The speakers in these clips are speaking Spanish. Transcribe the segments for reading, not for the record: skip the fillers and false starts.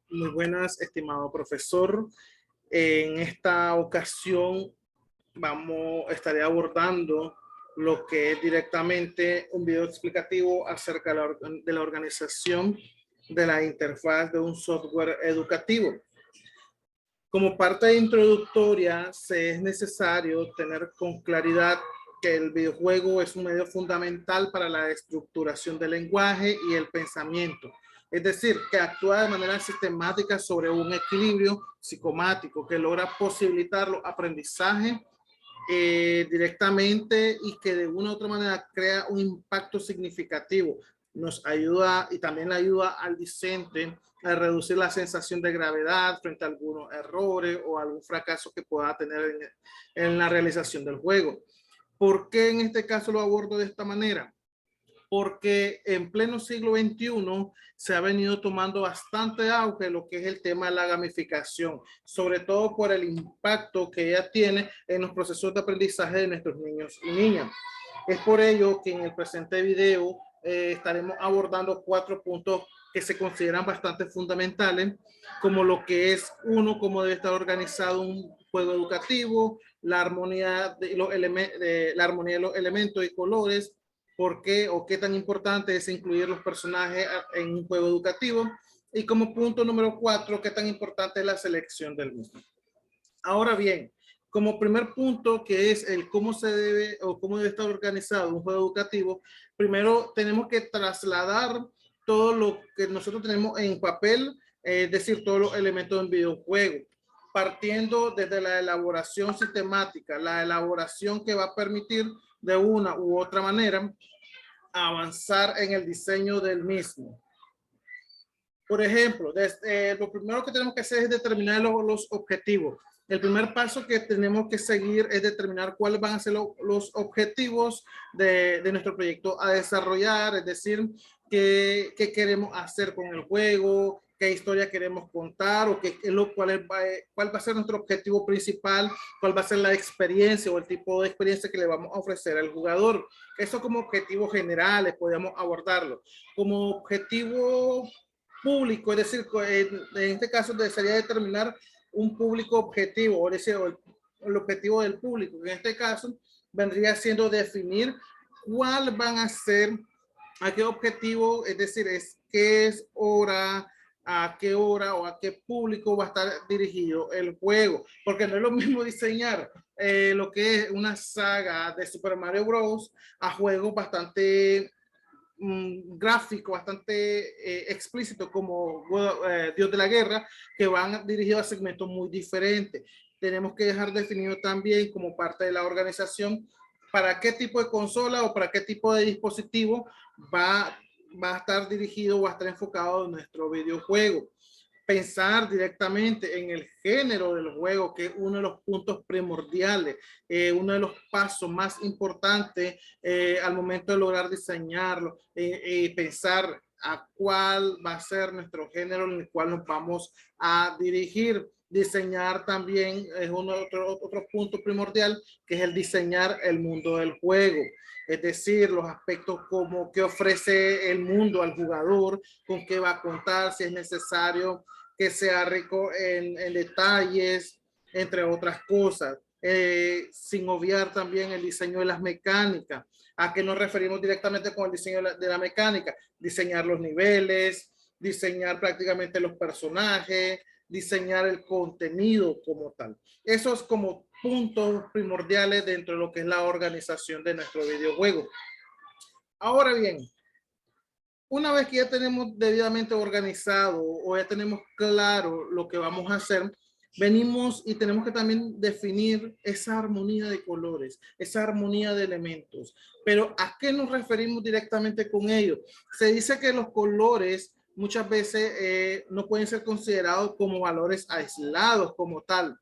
Muy buenas, estimado profesor. En esta ocasión estaré abordando lo que es directamente un video explicativo acerca de la organización de la interfaz de un software educativo. Como parte introductoria, se es necesario tener con claridad que el videojuego es un medio fundamental para la estructuración del lenguaje y el pensamiento. Es decir, que actúa de manera sistemática sobre un equilibrio psicomático que logra posibilitar los aprendizajes directamente y que de una u otra manera crea un impacto significativo. Nos ayuda y también ayuda al discente a reducir la sensación de gravedad frente a algunos errores o algún fracaso que pueda tener en la realización del juego. ¿Por qué en este caso lo abordo de esta manera? Porque en pleno siglo XXI se ha venido tomando bastante auge lo que es el tema de la gamificación, sobre todo por el impacto que ella tiene en los procesos de aprendizaje de nuestros niños y niñas. Es por ello que en el presente video estaremos abordando 4 puntos que se consideran bastante fundamentales, como lo que es uno, cómo debe estar organizado un juego educativo, la armonía de los elementos y colores, por qué o qué tan importante es incluir los personajes en un juego educativo, y como punto número 4, qué tan importante es la selección del mismo. Ahora bien, como primer punto, que es el cómo se debe o cómo debe estar organizado un juego educativo, primero tenemos que trasladar todo lo que nosotros tenemos en papel, es decir, todos los elementos en videojuego, partiendo desde la elaboración sistemática, la elaboración que va a permitir de una u otra manera avanzar en el diseño del mismo. Por ejemplo, lo primero que tenemos que hacer es determinar los objetivos. El primer paso que tenemos que seguir es determinar cuáles van a ser los objetivos de nuestro proyecto a desarrollar, es decir, qué queremos hacer con el juego, qué historia queremos contar o cuál va a ser nuestro objetivo principal, cuál va a ser la experiencia o el tipo de experiencia que le vamos a ofrecer al jugador. Eso como objetivos generales podemos abordarlo. Como objetivo público, es decir, en este caso desearía determinar un público objetivo, es decir, el objetivo del público, en este caso vendría siendo definir cuál van a ser, a qué objetivo, es decir, es qué es hora, a qué hora o a qué público va a estar dirigido el juego, porque no es lo mismo diseñar lo que es una saga de Super Mario Bros. A juegos bastante gráfico, bastante explícito como Dios de la Guerra, que van dirigidos a segmentos muy diferentes. Tenemos que dejar definido también como parte de la organización para qué tipo de consola o para qué tipo de dispositivo va a estar dirigido o va a estar enfocado en nuestro videojuego. Pensar directamente en el género del juego, que es uno de los puntos primordiales, uno de los pasos más importantes al momento de lograr diseñarlo, pensar a cuál va a ser nuestro género en el cual nos vamos a dirigir. Diseñar también es otro punto primordial, que es el diseñar el mundo del juego. Es decir, los aspectos como qué ofrece el mundo al jugador, con qué va a contar, si es necesario que sea rico en detalles, entre otras cosas, sin obviar también el diseño de las mecánicas. ¿A qué nos referimos directamente con el diseño de la mecánica? Diseñar los niveles, diseñar prácticamente los personajes, diseñar el contenido como tal. Esos como puntos primordiales dentro de lo que es la organización de nuestro videojuego. Ahora bien, una vez que ya tenemos debidamente organizado o ya tenemos claro lo que vamos a hacer, venimos y tenemos que también definir esa armonía de colores, esa armonía de elementos. Pero ¿a qué nos referimos directamente con ello? Se dice que los colores muchas veces no pueden ser considerados como valores aislados como tal,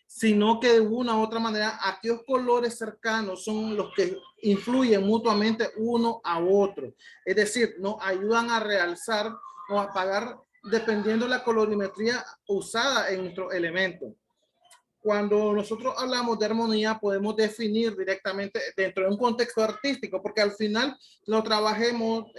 sino que de una u otra manera aquellos colores cercanos son los que influyen mutuamente uno a otro. Es decir, nos ayudan a realzar o apagar dependiendo de la colorimetría usada en nuestro elemento. Cuando nosotros hablamos de armonía, podemos definir directamente dentro de un contexto artístico, porque al final lo trabajemos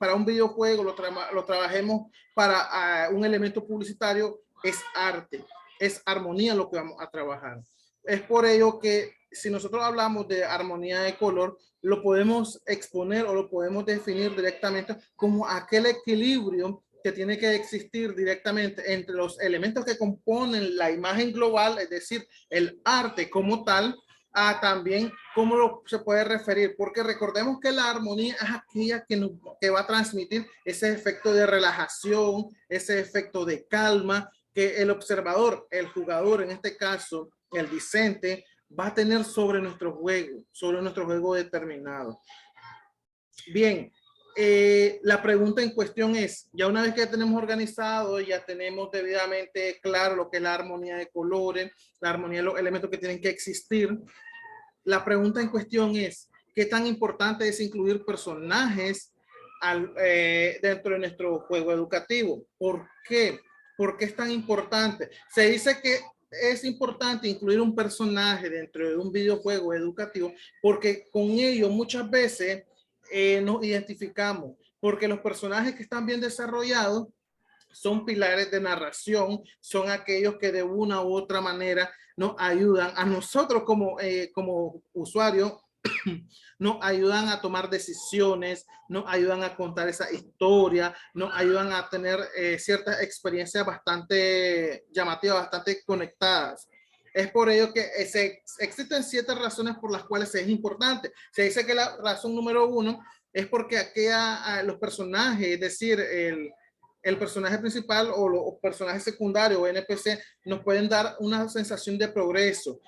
para un videojuego, lo trabajemos para un elemento publicitario, es arte, es armonía lo que vamos a trabajar. Es por ello que si nosotros hablamos de armonía de color, lo podemos exponer o lo podemos definir directamente como aquel equilibrio que tiene que existir directamente entre los elementos que componen la imagen global, es decir, el arte como tal, a también cómo se puede referir, porque recordemos que la armonía es aquella que va a transmitir ese efecto de relajación, ese efecto de calma, que el observador, el jugador, en este caso, el discente, va a tener sobre nuestro juego determinado. Bien, la pregunta en cuestión es, ya una vez que tenemos organizado, ya tenemos debidamente claro lo que es la armonía de colores, la armonía de los elementos que tienen que existir, la pregunta en cuestión es, ¿qué tan importante es incluir personajes dentro de nuestro juego educativo? ¿Por qué? ¿Por qué es tan importante? Se dice que es importante incluir un personaje dentro de un videojuego educativo porque con ello muchas veces nos identificamos, porque los personajes que están bien desarrollados son pilares de narración, son aquellos que de una u otra manera nos ayudan a nosotros como usuarios, nos ayudan a tomar decisiones, nos ayudan a contar esa historia, nos ayudan a tener ciertas experiencias bastante llamativas, bastante conectadas. Es por ello que existen 7 razones por las cuales es importante. Se dice que la razón número 1 es porque los personajes, es decir, el personaje principal o los personajes secundarios o NPC nos pueden dar una sensación de progreso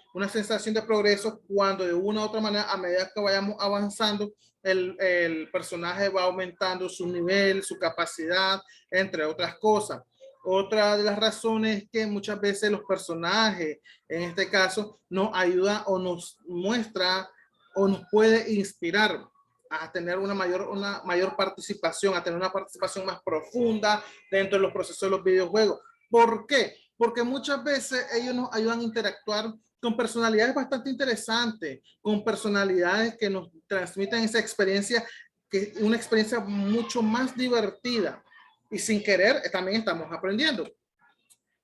cuando de una u otra manera, a medida que vayamos avanzando, el personaje va aumentando su nivel, su capacidad, entre otras cosas. Otra de las razones es que muchas veces los personajes, en este caso, nos ayuda o nos muestra o nos puede inspirar a tener una mayor participación, a tener una participación más profunda dentro de los procesos de los videojuegos. ¿Por qué? Porque muchas veces ellos nos ayudan a interactuar con personalidades bastante interesantes, con personalidades que nos transmiten esa experiencia, que es una experiencia mucho más divertida. Y sin querer, también estamos aprendiendo.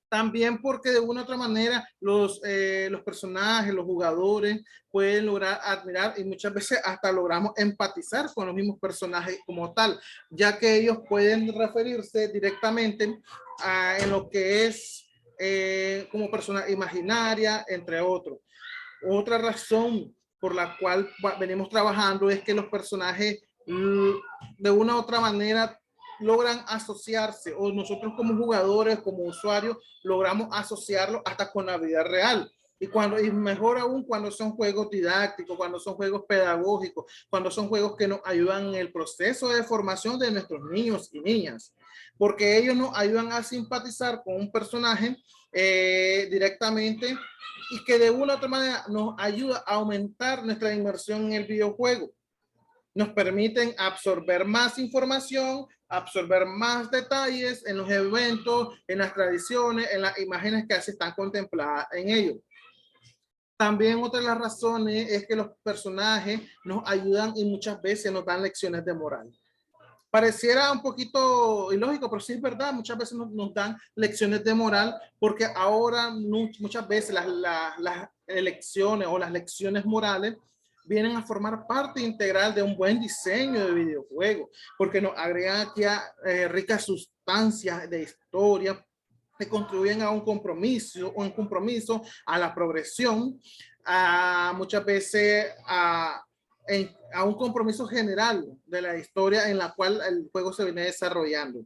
También porque de una u otra manera los personajes, los jugadores pueden lograr admirar y muchas veces hasta logramos empatizar con los mismos personajes como tal, ya que ellos pueden referirse directamente en lo que es como persona imaginaria, entre otros. Otra razón por la cual venimos trabajando es que los personajes de una u otra manera logran asociarse, o nosotros como jugadores, como usuarios, logramos asociarlo hasta con la vida real. Y mejor aún cuando son juegos didácticos, cuando son juegos pedagógicos, cuando son juegos que nos ayudan en el proceso de formación de nuestros niños y niñas, porque ellos nos ayudan a simpatizar con un personaje directamente y que de una u otra manera nos ayuda a aumentar nuestra inmersión en el videojuego. Nos permiten absorber más información, absorber más detalles en los eventos, en las tradiciones, en las imágenes que se están contempladas en ellos. También otra de las razones es que los personajes nos ayudan y muchas veces nos dan lecciones de moral. Pareciera un poquito ilógico, pero sí es verdad, muchas veces nos dan lecciones de moral, porque ahora muchas veces las elecciones o las lecciones morales vienen a formar parte integral de un buen diseño de videojuego, porque nos agregan aquí a ricas sustancias de historia que contribuyen a un compromiso, a la progresión, muchas veces a un compromiso general de la historia en la cual el juego se viene desarrollando.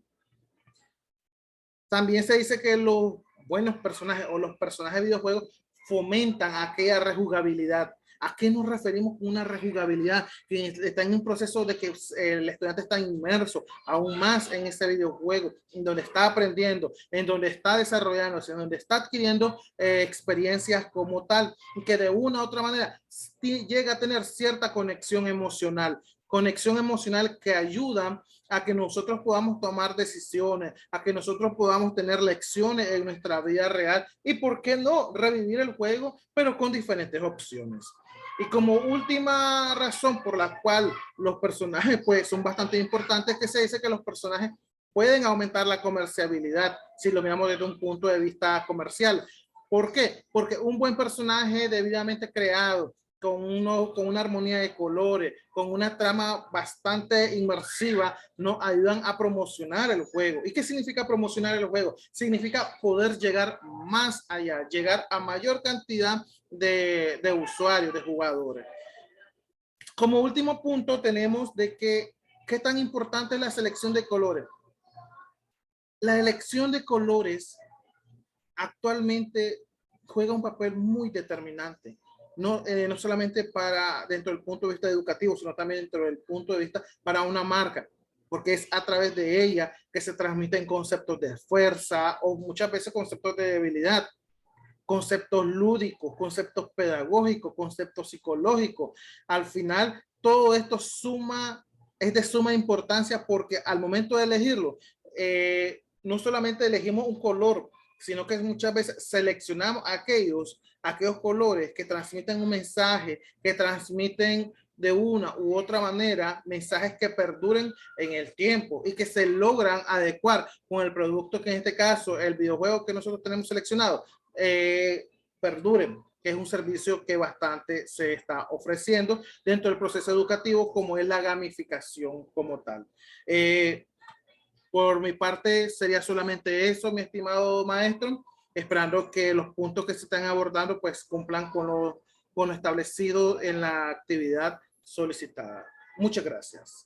También se dice que los buenos personajes o los personajes de videojuegos fomentan aquella rejugabilidad. ¿A qué nos referimos con una rejugabilidad? Que está en un proceso de que el estudiante está inmerso aún más en ese videojuego, en donde está aprendiendo, en donde está desarrollándose, en donde está adquiriendo experiencias como tal, y que de una u otra manera llega a tener cierta conexión emocional que ayuda a que nosotros podamos tomar decisiones, a que nosotros podamos tener lecciones en nuestra vida real y, ¿por qué no?, revivir el juego, pero con diferentes opciones. Y como última razón por la cual los personajes pues son bastante importantes, que se dice que los personajes pueden aumentar la comerciabilidad si lo miramos desde un punto de vista comercial. ¿Por qué? Porque un buen personaje debidamente creado, con una armonía de colores, con una trama bastante inmersiva, nos ayudan a promocionar el juego. ¿Y qué significa promocionar el juego? Significa poder llegar más allá, llegar a mayor cantidad de usuarios, de jugadores. Como último punto tenemos de que qué tan importante es la selección de colores. La elección de colores actualmente juega un papel muy determinante. No solamente para dentro del punto de vista educativo, sino también dentro del punto de vista para una marca, porque es a través de ella que se transmiten conceptos de fuerza o muchas veces conceptos de debilidad, conceptos lúdicos, conceptos pedagógicos, conceptos psicológicos. Al final, todo esto es de suma importancia porque al momento de elegirlo, no solamente elegimos un color, sino que muchas veces seleccionamos aquellos colores que transmiten un mensaje, que transmiten de una u otra manera mensajes que perduren en el tiempo y que se logran adecuar con el producto que en este caso, el videojuego que nosotros tenemos seleccionado, perduren, que es un servicio que bastante se está ofreciendo dentro del proceso educativo, como es la gamificación como tal. Por mi parte sería solamente eso, mi estimado maestro, esperando que los puntos que se están abordando pues cumplan con lo establecido en la actividad solicitada. Muchas gracias.